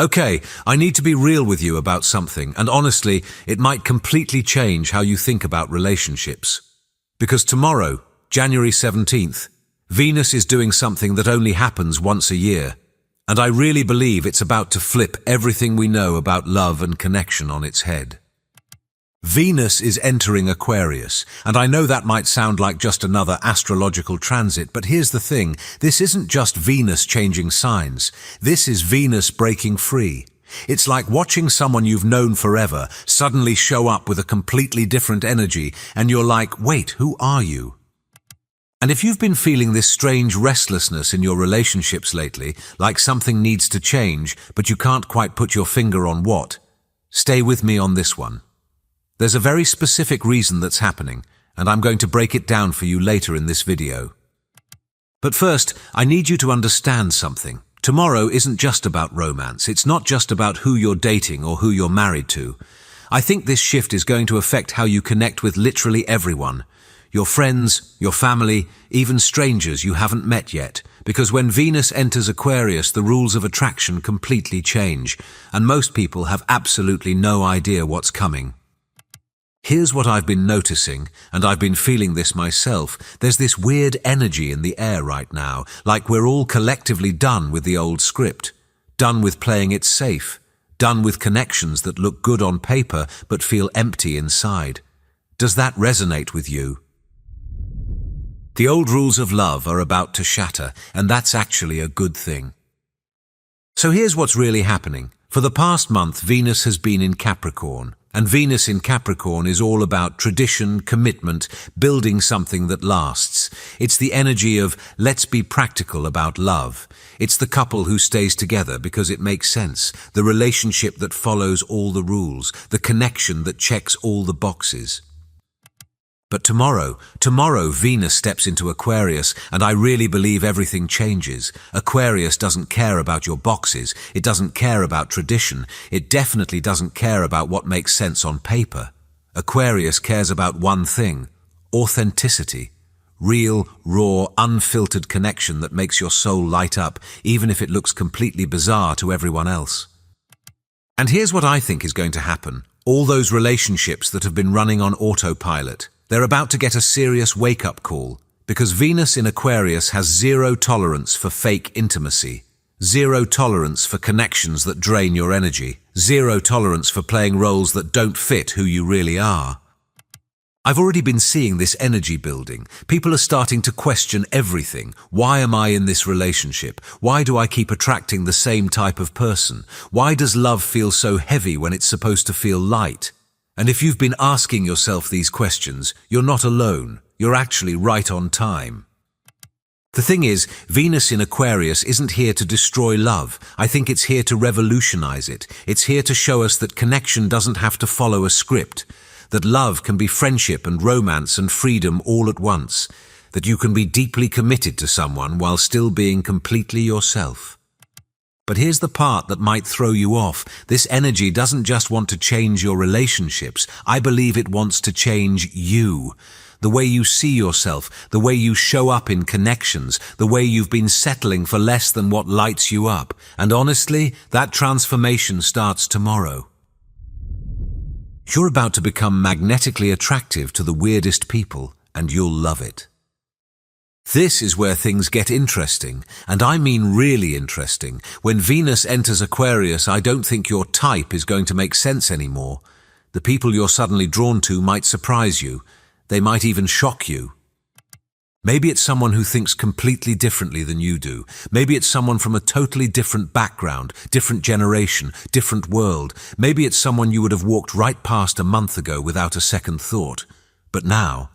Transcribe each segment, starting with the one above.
Okay, I need to be real with you about something, and honestly, it might completely change how you think about relationships. Because tomorrow, January 17th, Venus is doing something that only happens once a year, and I really believe it's about to flip everything we know about love and connection on its head. Venus is entering Aquarius, and I know that might sound like just another astrological transit, but here's the thing, this isn't just Venus changing signs, this is Venus breaking free. It's like watching someone you've known forever suddenly show up with a completely different energy, and you're like, wait, who are you? And if you've been feeling this strange restlessness in your relationships lately, like something needs to change, but you can't quite put your finger on what, stay with me on this one. There's a very specific reason that's happening, and I'm going to break it down for you later in this video. But first, I need you to understand something. Tomorrow isn't just about romance. It's not just about who you're dating or who you're married to. I think this shift is going to affect how you connect with literally everyone. Your friends, your family, even strangers you haven't met yet. Because when Venus enters Aquarius, the rules of attraction completely change, and most people have absolutely no idea what's coming. Here's what I've been noticing, and I've been feeling this myself. There's this weird energy in the air right now, like we're all collectively done with the old script, done with playing it safe, done with connections that look good on paper but feel empty inside. Does that resonate with you? The old rules of love are about to shatter, and that's actually a good thing. So here's what's really happening. For the past month, Venus has been in Capricorn. And Venus in Capricorn is all about tradition, commitment, building something that lasts. It's the energy of let's be practical about love. It's the couple who stays together because it makes sense, the relationship that follows all the rules, the connection that checks all the boxes. But tomorrow Venus steps into Aquarius, and I really believe everything changes. Aquarius doesn't care about your boxes, it doesn't care about tradition, it definitely doesn't care about what makes sense on paper. Aquarius cares about one thing: authenticity. Real, raw, unfiltered connection that makes your soul light up, even if it looks completely bizarre to everyone else. And here's what I think is going to happen. All those relationships that have been running on autopilot, they're about to get a serious wake-up call, because Venus in Aquarius has zero tolerance for fake intimacy, zero tolerance for connections that drain your energy, zero tolerance for playing roles that don't fit who you really are. I've already been seeing this energy building. People are starting to question everything. Why am I in this relationship? Why do I keep attracting the same type of person? Why does love feel so heavy when it's supposed to feel light? And if you've been asking yourself these questions, you're not alone. You're actually right on time. The thing is, Venus in Aquarius isn't here to destroy love. I think it's here to revolutionize it. It's here to show us that connection doesn't have to follow a script, that love can be friendship and romance and freedom all at once, that you can be deeply committed to someone while still being completely yourself. But here's the part that might throw you off. This energy doesn't just want to change your relationships. I believe it wants to change you. The way you see yourself, the way you show up in connections, the way you've been settling for less than what lights you up. And honestly, that transformation starts tomorrow. You're about to become magnetically attractive to the weirdest people, and you'll love it. This is where things get interesting, and I mean really interesting. When Venus enters Aquarius, I don't think your type is going to make sense anymore. The people you're suddenly drawn to might surprise you. They might even shock you. Maybe it's someone who thinks completely differently than you do. Maybe it's someone from a totally different background, different generation, different world. Maybe it's someone you would have walked right past a month ago without a second thought. But now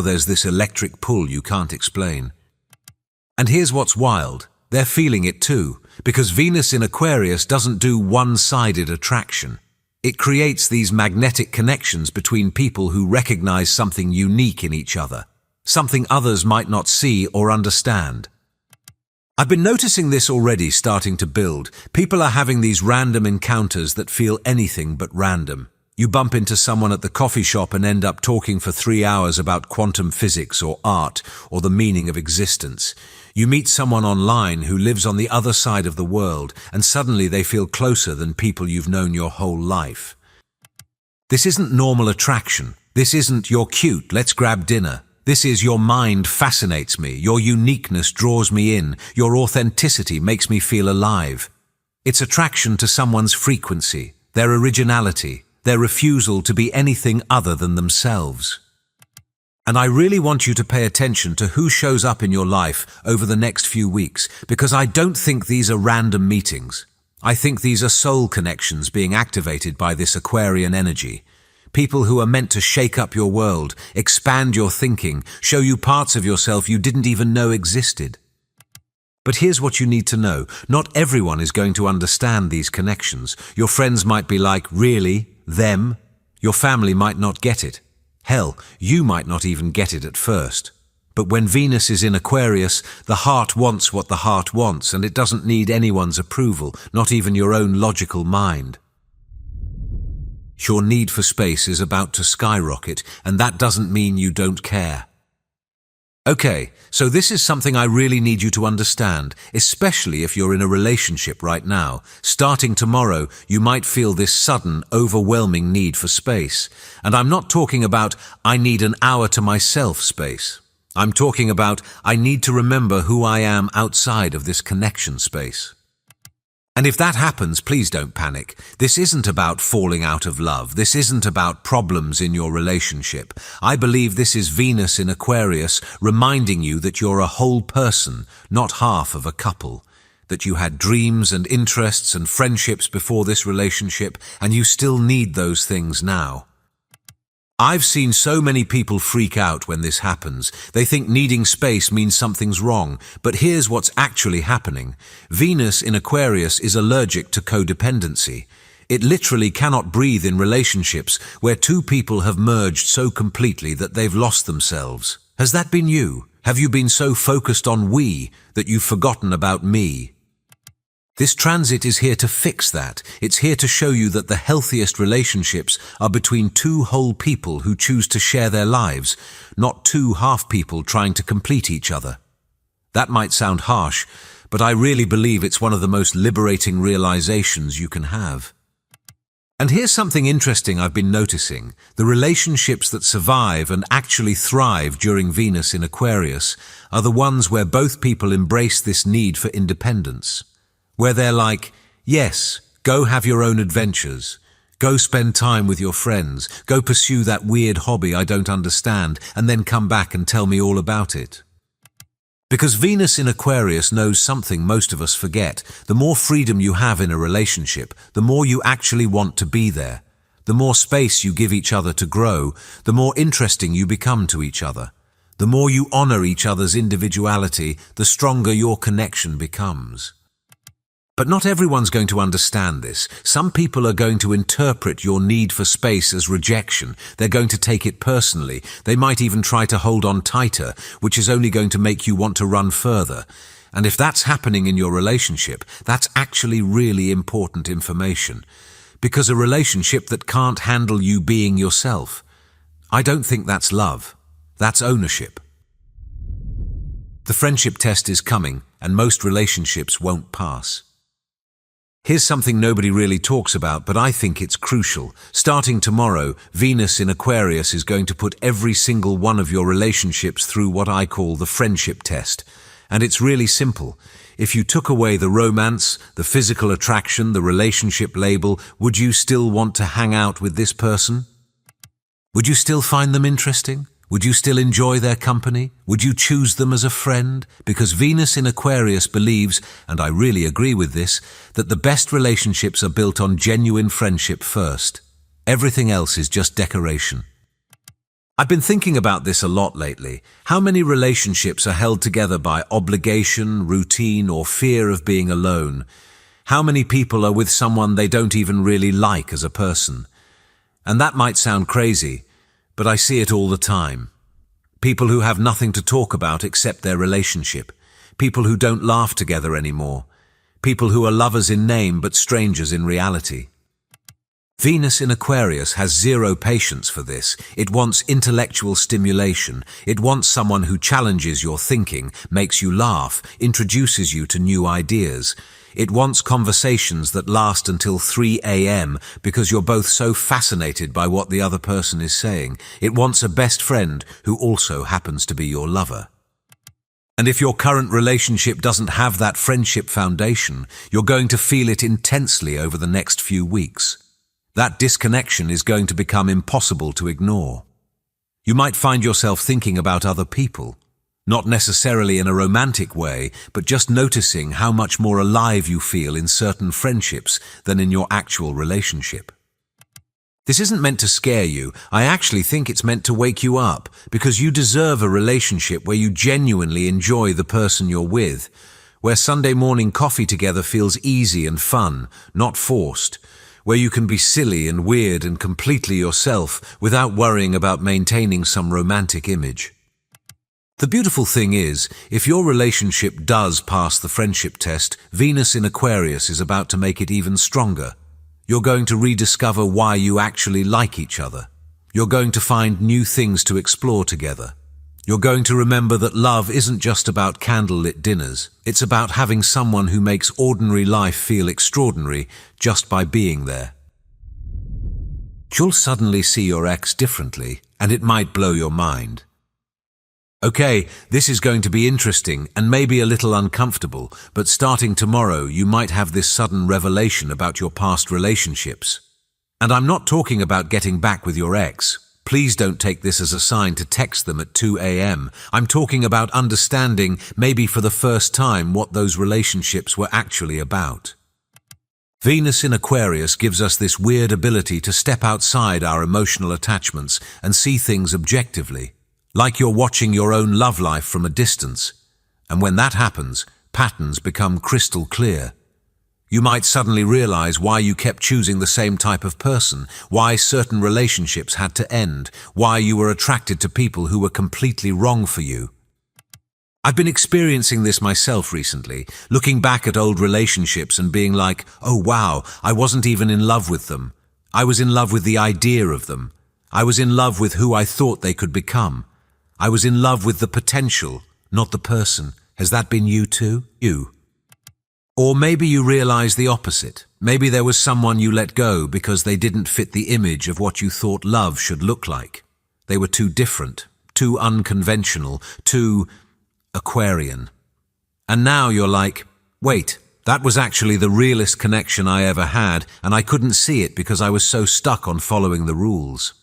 there's this electric pull you can't explain. And here's what's wild. They're feeling it too, because Venus in Aquarius doesn't do one-sided attraction. It creates these magnetic connections between people who recognize something unique in each other, something others might not see or understand. I've been noticing this already starting to build. People are having these random encounters that feel anything but random. You bump into someone at the coffee shop and end up talking for 3 hours about quantum physics or art or the meaning of existence. You meet someone online who lives on the other side of the world, and suddenly they feel closer than people you've known your whole life. This isn't normal attraction. This isn't "you're cute, let's grab dinner." This is "your mind fascinates me, your uniqueness draws me in, your authenticity makes me feel alive." It's attraction to someone's frequency, their originality, their refusal to be anything other than themselves. And I really want you to pay attention to who shows up in your life over the next few weeks, because I don't think these are random meetings. I think these are soul connections being activated by this Aquarian energy. People who are meant to shake up your world, expand your thinking, show you parts of yourself you didn't even know existed. But here's what you need to know. Not everyone is going to understand these connections. Your friends might be like, "Really? Them?" Your family might not get it. Hell, you might not even get it at first. But when Venus is in Aquarius, the heart wants what the heart wants, and it doesn't need anyone's approval, not even your own logical mind. Your need for space is about to skyrocket, and that doesn't mean you don't care. Okay, so this is something I really need you to understand, especially if you're in a relationship right now. Starting tomorrow, you might feel this sudden, overwhelming need for space. And I'm not talking about "I need an hour to myself" space. I'm talking about "I need to remember who I am outside of this connection space." And if that happens, please don't panic. This isn't about falling out of love. This isn't about problems in your relationship. I believe this is Venus in Aquarius reminding you that you're a whole person, not half of a couple. That you had dreams and interests and friendships before this relationship, and you still need those things now. I've seen so many people freak out when this happens. They think needing space means something's wrong, but here's what's actually happening. Venus in Aquarius is allergic to codependency. It literally cannot breathe in relationships where two people have merged so completely that they've lost themselves. Has that been you? Have you been so focused on we that you've forgotten about me? This transit is here to fix that. It's here to show you that the healthiest relationships are between two whole people who choose to share their lives, not two half people trying to complete each other. That might sound harsh, but I really believe it's one of the most liberating realizations you can have. And here's something interesting I've been noticing. The relationships that survive and actually thrive during Venus in Aquarius are the ones where both people embrace this need for independence. Where they're like, "Yes, go have your own adventures. Go spend time with your friends. Go pursue that weird hobby I don't understand, and then come back and tell me all about it." Because Venus in Aquarius knows something most of us forget. The more freedom you have in a relationship, the more you actually want to be there. The more space you give each other to grow, the more interesting you become to each other. The more you honor each other's individuality, the stronger your connection becomes. But not everyone's going to understand this. Some people are going to interpret your need for space as rejection. They're going to take it personally. They might even try to hold on tighter, which is only going to make you want to run further. And if that's happening in your relationship, that's actually really important information. Because a relationship that can't handle you being yourself, I don't think that's love. That's ownership. The friendship test is coming, and most relationships won't pass. Here's something nobody really talks about, but I think it's crucial. Starting tomorrow, Venus in Aquarius is going to put every single one of your relationships through what I call the friendship test. And it's really simple. If you took away the romance, the physical attraction, the relationship label, would you still want to hang out with this person? Would you still find them interesting? Would you still enjoy their company? Would you choose them as a friend? Because Venus in Aquarius believes, and I really agree with this, that the best relationships are built on genuine friendship first. Everything else is just decoration. I've been thinking about this a lot lately. How many relationships are held together by obligation, routine, or fear of being alone? How many people are with someone they don't even really like as a person? And that might sound crazy, but I see it all the time. People who have nothing to talk about except their relationship. People who don't laugh together anymore. People who are lovers in name but strangers in reality. Venus in Aquarius has zero patience for this. It wants intellectual stimulation. It wants someone who challenges your thinking, makes you laugh, introduces you to new ideas. It wants conversations that last until 3 a.m. because you're both so fascinated by what the other person is saying. It wants a best friend who also happens to be your lover. And if your current relationship doesn't have that friendship foundation, you're going to feel it intensely over the next few weeks. That disconnection is going to become impossible to ignore. You might find yourself thinking about other people, not necessarily in a romantic way, but just noticing how much more alive you feel in certain friendships than in your actual relationship. This isn't meant to scare you. I actually think it's meant to wake you up, because you deserve a relationship where you genuinely enjoy the person you're with, where Sunday morning coffee together feels easy and fun, not forced, where you can be silly and weird and completely yourself without worrying about maintaining some romantic image. The beautiful thing is, if your relationship does pass the friendship test, Venus in Aquarius is about to make it even stronger. You're going to rediscover why you actually like each other. You're going to find new things to explore together. You're going to remember that love isn't just about candlelit dinners. It's about having someone who makes ordinary life feel extraordinary just by being there. You'll suddenly see your ex differently, and it might blow your mind. Okay, this is going to be interesting and maybe a little uncomfortable, but starting tomorrow you might have this sudden revelation about your past relationships. And I'm not talking about getting back with your ex. Please don't take this as a sign to text them at 2 a.m. I'm talking about understanding, maybe for the first time, what those relationships were actually about. Venus in Aquarius gives us this weird ability to step outside our emotional attachments and see things objectively, like you're watching your own love life from a distance. And when that happens, patterns become crystal clear. You might suddenly realize why you kept choosing the same type of person, why certain relationships had to end, why you were attracted to people who were completely wrong for you. I've been experiencing this myself recently, looking back at old relationships and being like, oh wow, I wasn't even in love with them. I was in love with the idea of them. I was in love with who I thought they could become. I was in love with the potential, not the person. Has that been you too? You. Or maybe you realize the opposite. Maybe there was someone you let go because they didn't fit the image of what you thought love should look like. They were too different, too unconventional, too Aquarian. And now you're like, wait, that was actually the realest connection I ever had, and I couldn't see it because I was so stuck on following the rules.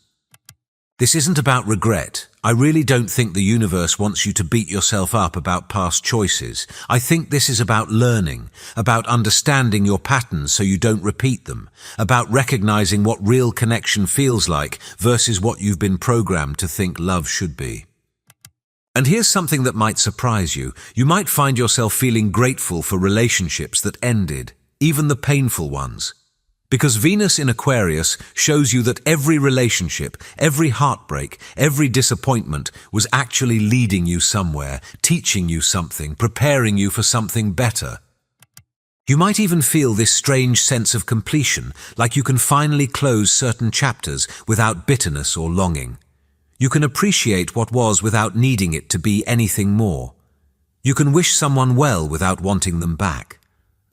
This isn't about regret. I really don't think the universe wants you to beat yourself up about past choices. I think this is about learning, about understanding your patterns so you don't repeat them, about recognizing what real connection feels like versus what you've been programmed to think love should be. And here's something that might surprise you. You might find yourself feeling grateful for relationships that ended, even the painful ones. Because Venus in Aquarius shows you that every relationship, every heartbreak, every disappointment was actually leading you somewhere, teaching you something, preparing you for something better. You might even feel this strange sense of completion, like you can finally close certain chapters without bitterness or longing. You can appreciate what was without needing it to be anything more. You can wish someone well without wanting them back.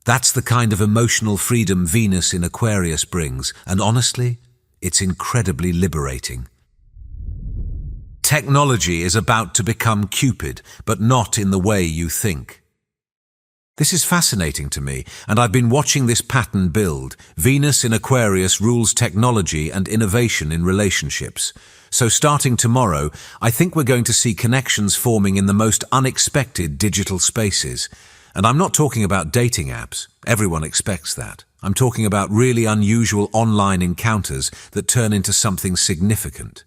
That's the kind of emotional freedom Venus in Aquarius brings, and honestly, it's incredibly liberating. Technology is about to become Cupid, but not in the way you think. This is fascinating to me, and I've been watching this pattern build. Venus in Aquarius rules technology and innovation in relationships. So starting tomorrow, I think we're going to see connections forming in the most unexpected digital spaces. And I'm not talking about dating apps. Everyone expects that. I'm talking about really unusual online encounters that turn into something significant.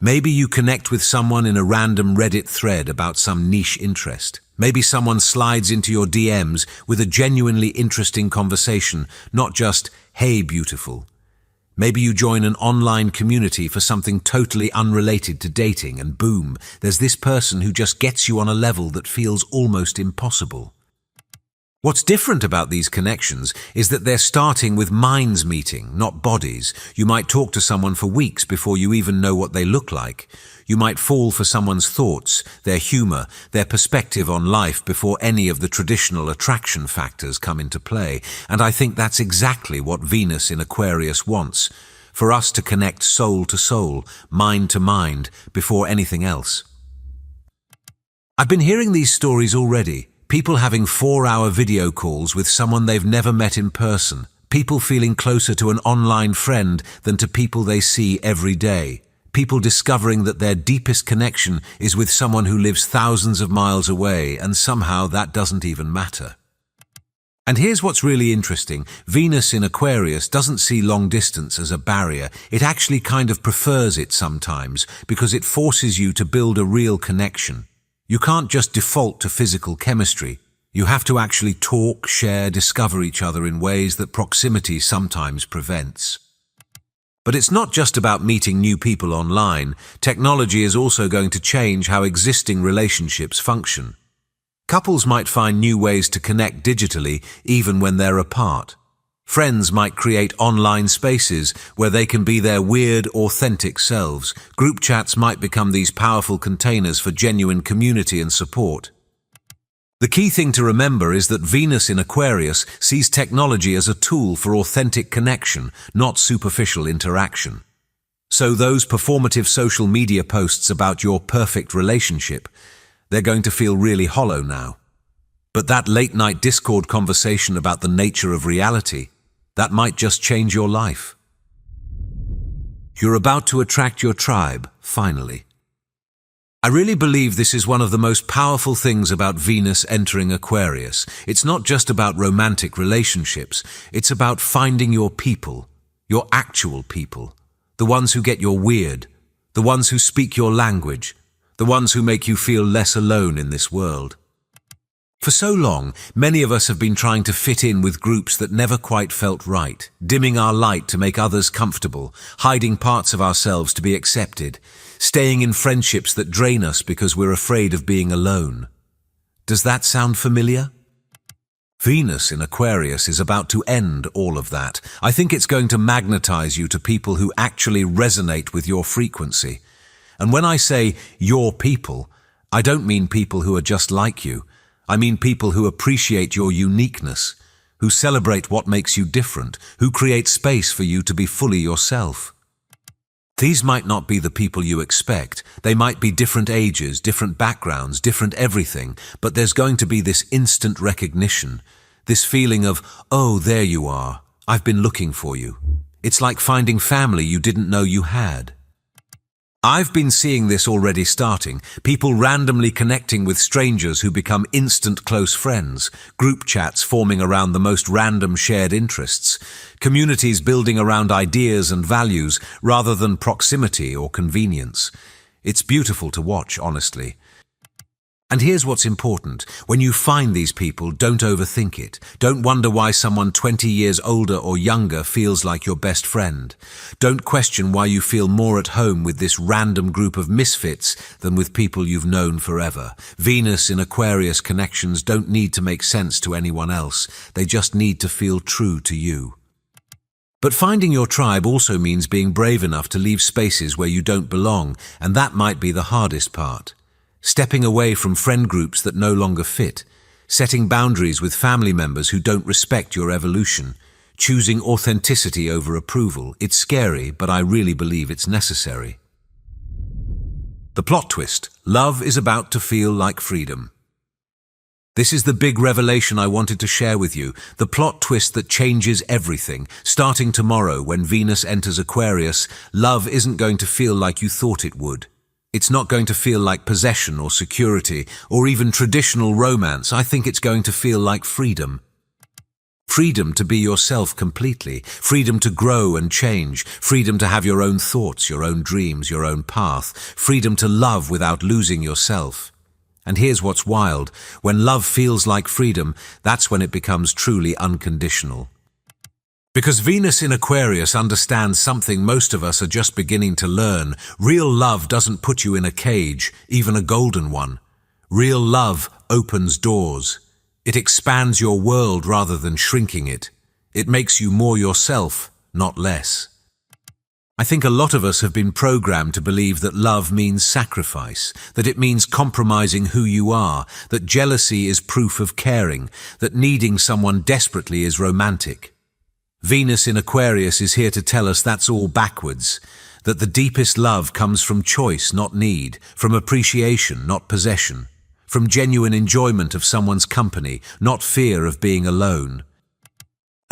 Maybe you connect with someone in a random Reddit thread about some niche interest. Maybe someone slides into your DMs with a genuinely interesting conversation, not just, hey, beautiful. Maybe you join an online community for something totally unrelated to dating, and boom, there's this person who just gets you on a level that feels almost impossible. What's different about these connections is that they're starting with minds meeting, not bodies. You might talk to someone for weeks before you even know what they look like. You might fall for someone's thoughts, their humor, their perspective on life before any of the traditional attraction factors come into play. And I think that's exactly what Venus in Aquarius wants, for us to connect soul to soul, mind to mind, before anything else. I've been hearing these stories already. People having 4-hour video calls with someone they've never met in person. People feeling closer to an online friend than to people they see every day. People discovering that their deepest connection is with someone who lives thousands of miles away, and somehow that doesn't even matter. And here's what's really interesting. Venus in Aquarius doesn't see long distance as a barrier. It actually kind of prefers it sometimes, because it forces you to build a real connection. You can't just default to physical chemistry. You have to actually talk, share, discover each other in ways that proximity sometimes prevents. But it's not just about meeting new people online. Technology is also going to change how existing relationships function. Couples might find new ways to connect digitally even when they're apart. Friends might create online spaces where they can be their weird, authentic selves. Group chats might become these powerful containers for genuine community and support. The key thing to remember is that Venus in Aquarius sees technology as a tool for authentic connection, not superficial interaction. So those performative social media posts about your perfect relationship, they're going to feel really hollow now. But that late-night Discord conversation about the nature of reality, that might just change your life. You're about to attract your tribe, finally. I really believe this is one of the most powerful things about Venus entering Aquarius. It's not just about romantic relationships. It's about finding your people, your actual people, the ones who get your weird, the ones who speak your language, the ones who make you feel less alone in this world. For so long, many of us have been trying to fit in with groups that never quite felt right, dimming our light to make others comfortable, hiding parts of ourselves to be accepted, staying in friendships that drain us because we're afraid of being alone. Does that sound familiar? Venus in Aquarius is about to end all of that. I think it's going to magnetize you to people who actually resonate with your frequency. And when I say your people, I don't mean people who are just like you. I mean people who appreciate your uniqueness, who celebrate what makes you different, who create space for you to be fully yourself. These might not be the people you expect. They might be different ages, different backgrounds, different everything, but there's going to be this instant recognition, this feeling of, oh, there you are, I've been looking for you. It's like finding family you didn't know you had. I've been seeing this already starting, people randomly connecting with strangers who become instant close friends, group chats forming around the most random shared interests, communities building around ideas and values rather than proximity or convenience. It's beautiful to watch, honestly. And here's what's important. When you find these people, don't overthink it. Don't wonder why someone 20 years older or younger feels like your best friend. Don't question why you feel more at home with this random group of misfits than with people you've known forever. Venus in Aquarius connections don't need to make sense to anyone else. They just need to feel true to you. But finding your tribe also means being brave enough to leave spaces where you don't belong, and that might be the hardest part. Stepping away from friend groups that no longer fit, setting boundaries with family members who don't respect your evolution, choosing authenticity over approval. It's scary, but I really believe it's necessary. The plot twist: love is about to feel like freedom. This is the big revelation I wanted to share with you, the plot twist that changes everything. Starting tomorrow, when Venus enters Aquarius, love isn't going to feel like you thought it would. It's not going to feel like possession or security or even traditional romance. I think it's going to feel like freedom. Freedom to be yourself completely. Freedom to grow and change. Freedom to have your own thoughts, your own dreams, your own path. Freedom to love without losing yourself. And here's what's wild. When love feels like freedom, that's when it becomes truly unconditional. Because Venus in Aquarius understands something most of us are just beginning to learn. Real love doesn't put you in a cage, even a golden one. Real love opens doors. It expands your world rather than shrinking it. It makes you more yourself, not less. I think a lot of us have been programmed to believe that love means sacrifice, that it means compromising who you are, that jealousy is proof of caring, that needing someone desperately is romantic. Venus in Aquarius is here to tell us that's all backwards, that the deepest love comes from choice, not need, from appreciation, not possession, from genuine enjoyment of someone's company, not fear of being alone.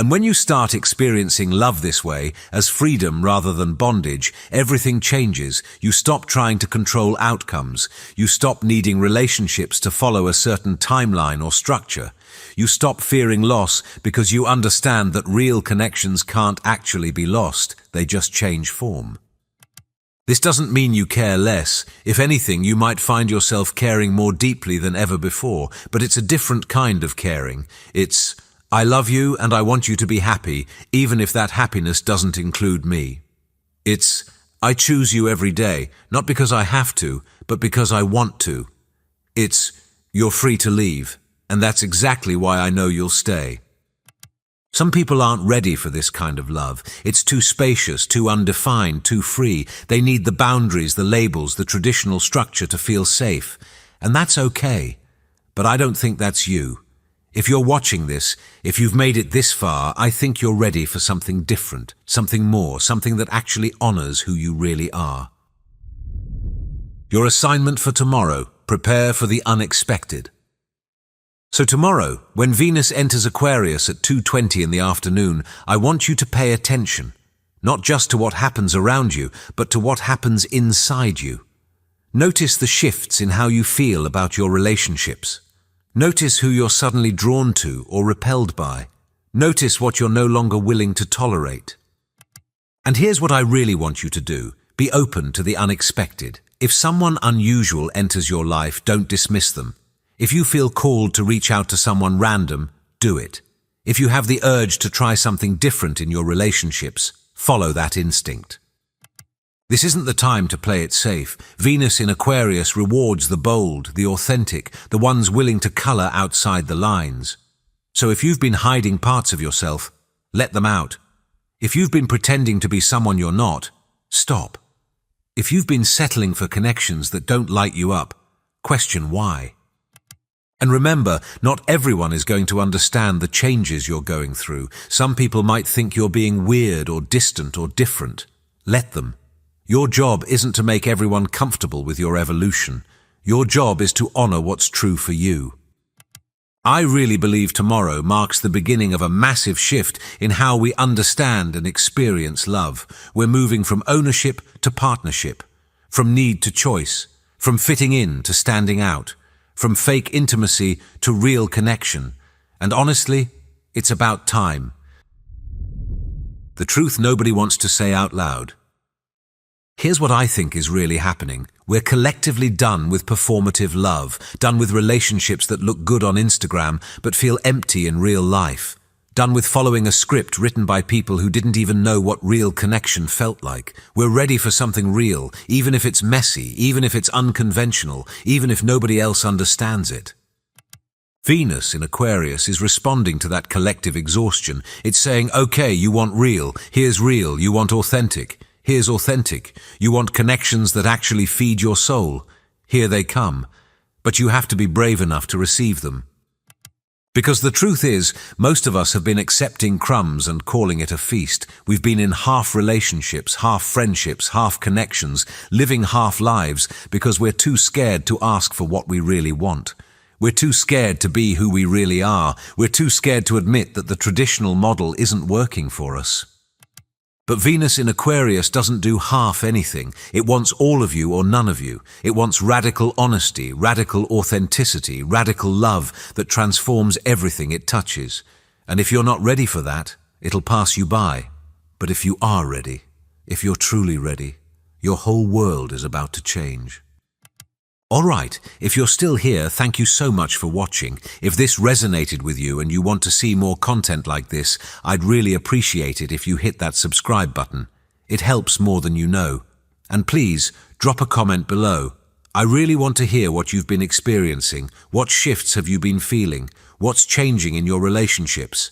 And when you start experiencing love this way, as freedom rather than bondage, everything changes. You stop trying to control outcomes. You stop needing relationships to follow a certain timeline or structure. You stop fearing loss because you understand that real connections can't actually be lost. They just change form. This doesn't mean you care less. If anything, you might find yourself caring more deeply than ever before, but it's a different kind of caring. It's, I love you and I want you to be happy, even if that happiness doesn't include me. It's, I choose you every day, not because I have to, but because I want to. It's, you're free to leave, and that's exactly why I know you'll stay. Some people aren't ready for this kind of love. It's too spacious, too undefined, too free. They need the boundaries, the labels, the traditional structure to feel safe. And that's okay. But I don't think that's you. If you're watching this, if you've made it this far, I think you're ready for something different, something more, something that actually honors who you really are. Your assignment for tomorrow: prepare for the unexpected. So tomorrow, when Venus enters Aquarius at 2:20 in the afternoon, I want you to pay attention, not just to what happens around you, but to what happens inside you. Notice the shifts in how you feel about your relationships. Notice who you're suddenly drawn to or repelled by. Notice what you're no longer willing to tolerate. And here's what I really want you to do. Be open to the unexpected. If someone unusual enters your life, don't dismiss them. If you feel called to reach out to someone random, do it. If you have the urge to try something different in your relationships, follow that instinct. This isn't the time to play it safe. Venus in Aquarius rewards the bold, the authentic, the ones willing to color outside the lines. So if you've been hiding parts of yourself, let them out. If you've been pretending to be someone you're not, stop. If you've been settling for connections that don't light you up, question why. And remember, not everyone is going to understand the changes you're going through. Some people might think you're being weird or distant or different. Let them. Your job isn't to make everyone comfortable with your evolution. Your job is to honor what's true for you. I really believe tomorrow marks the beginning of a massive shift in how we understand and experience love. We're moving from ownership to partnership, from need to choice, from fitting in to standing out, from fake intimacy to real connection. And honestly, it's about time. The truth nobody wants to say out loud. Here's what I think is really happening. We're collectively done with performative love, done with relationships that look good on Instagram but feel empty in real life, done with following a script written by people who didn't even know what real connection felt like. We're ready for something real, even if it's messy, even if it's unconventional, even if nobody else understands it. Venus in Aquarius is responding to that collective exhaustion. It's saying, okay, you want real, here's real, you want authentic. Here's authentic. You want connections that actually feed your soul. Here they come. But you have to be brave enough to receive them. Because the truth is, most of us have been accepting crumbs and calling it a feast. We've been in half relationships, half friendships, half connections, living half lives because we're too scared to ask for what we really want. We're too scared to be who we really are. We're too scared to admit that the traditional model isn't working for us. But Venus in Aquarius doesn't do half anything. It wants all of you or none of you. It wants radical honesty, radical authenticity, radical love that transforms everything it touches. And if you're not ready for that, it'll pass you by. But if you are ready, if you're truly ready, your whole world is about to change. All right, if you're still here, thank you so much for watching. If this resonated with you and you want to see more content like this, I'd really appreciate it if you hit that subscribe button. It helps more than you know. And please, drop a comment below. I really want to hear what you've been experiencing. What shifts have you been feeling? What's changing in your relationships?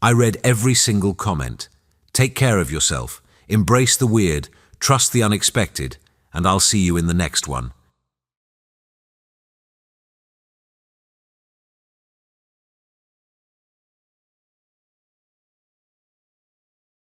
I read every single comment. Take care of yourself, embrace the weird, trust the unexpected, and I'll see you in the next one.